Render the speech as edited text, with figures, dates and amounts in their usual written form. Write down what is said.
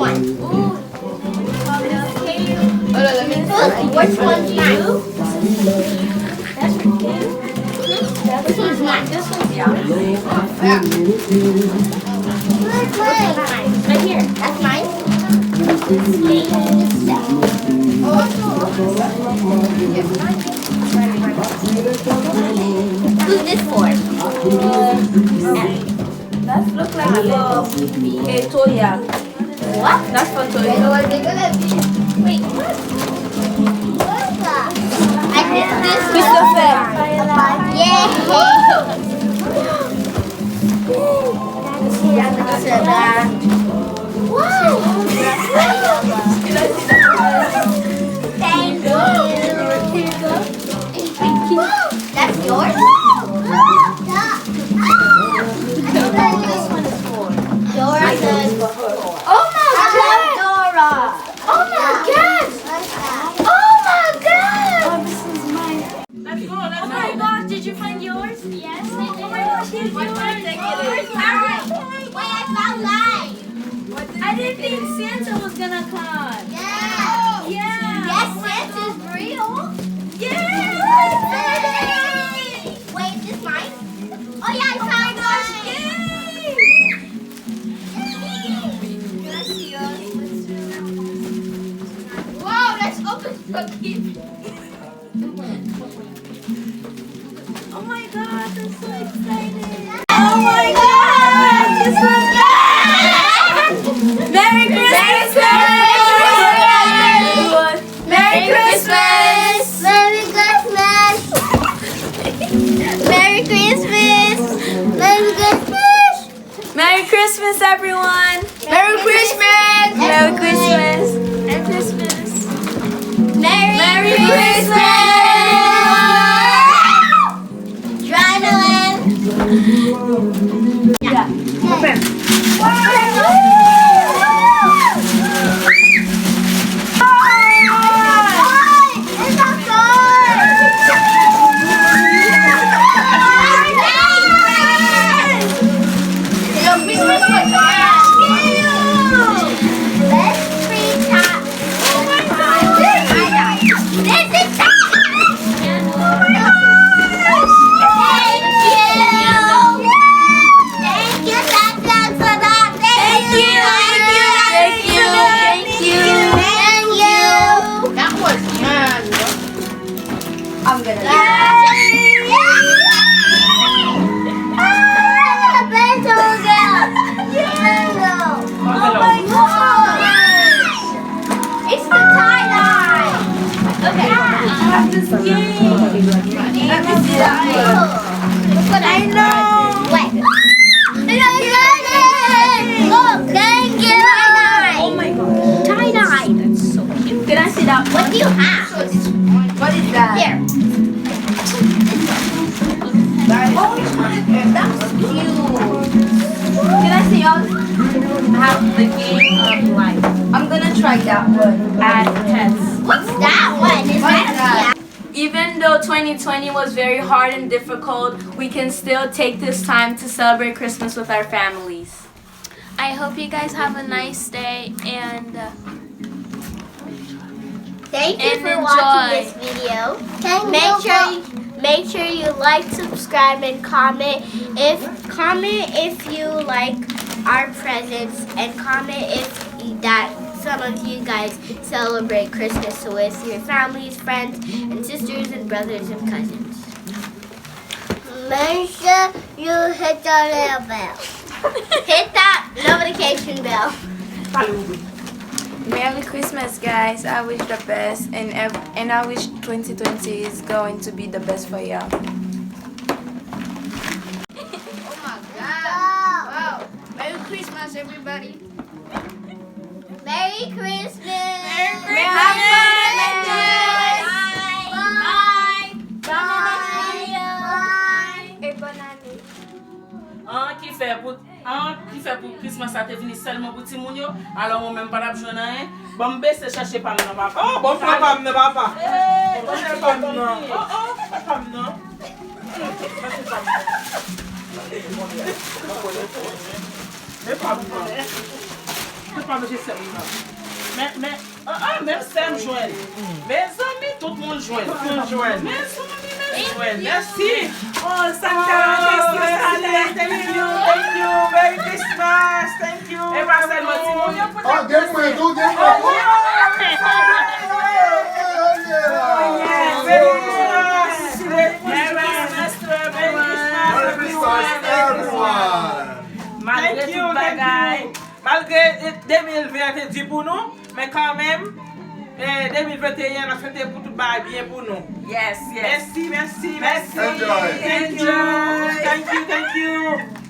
one? Ooh. Which one's mine? That's for you. This one's mine. This one's yours. Yeah. Where's mine? Right here. That's mine. Who's this for? That looks like a Toya. What? That's for Toya. Wait, what? What's that? I think this Christopher. Yeah. Wow. Thank you. That's yours? This one is for. Dora says. Oh my God! Dora. Oh my God! Oh my God! Oh, this is mine. Let's go, Oh my gosh, did you find yours? Yes. Oh my gosh, here's yours. Wait, I found mine. I didn't think Santa was gonna come. Yeah. Yeah. Yes, Santa's real. Yeah. Wait, is this mine? Oh yeah, I found mine. Can I see yours? Wow, let's open the gift. Oh my God, I'm so excited. Oh my God, this was Merry Christmas! Merry Christmas! Merry Christmas. Merry Christmas. Merry Christmas. Merry Christmas, everyone! Merry Christmas. Merry Christmas! Merry Christmas! Merry Christmas! Adrenaline. Yeah. Open. I'm gonna do Oh my gosh! It's the tie-dye! Okay. I have this game. Let me see that one. I know! Wait. Look, thank you! Tie-dye! Oh my gosh. Tie-dye! That's so cute. Can I see that What one? do you have? What is that? Here. Oh my God, that's cute. Can I see yours? I have the game of life. I'm gonna try that one. Add pets. What's that one? Is that a Even though 2020 was very hard and difficult, we can still take this time to celebrate Christmas with our families. I hope you guys have a nice day and Thank you And for enjoy. watching this video. Make sure you like, subscribe, and comment if you like our presents, and comment if that some of you guys celebrate Christmas with your families, friends, and sisters, and brothers and cousins. Make sure you hit the little bell. Hit that notification bell. Merry Christmas, guys. I wish the best and I wish 2020 is going to be the best for y'all. Oh my God. Wow. Merry Christmas, everybody. Merry Christmas. Merry Christmas. Happy Bye. Bye. Bye. Bye. Qui fait pour Christmas ça te venu seulement pour ti moun yo alors moi même pas la joindre rien bon baisser chercher pas non papa Oh, bon papa, ne va pas. Bon papa, non. Papa, non. Mais pas peux pas manger ça. Mais, même Sam Joël. Mes amis, tout le monde Joël. Tout le monde Joël. Mes amis, Joël. Merci. Oh, Thank you. Merry Christmas. Thank you. Et pas seulement Timonia. Oh, give me a do, give me Malgré tout bagay. Malgré 2020 est dur pour nous, mais quand même, 2021 a fait pour tout bagay bien pour nous. Yes. Merci. Enjoy. Thank you.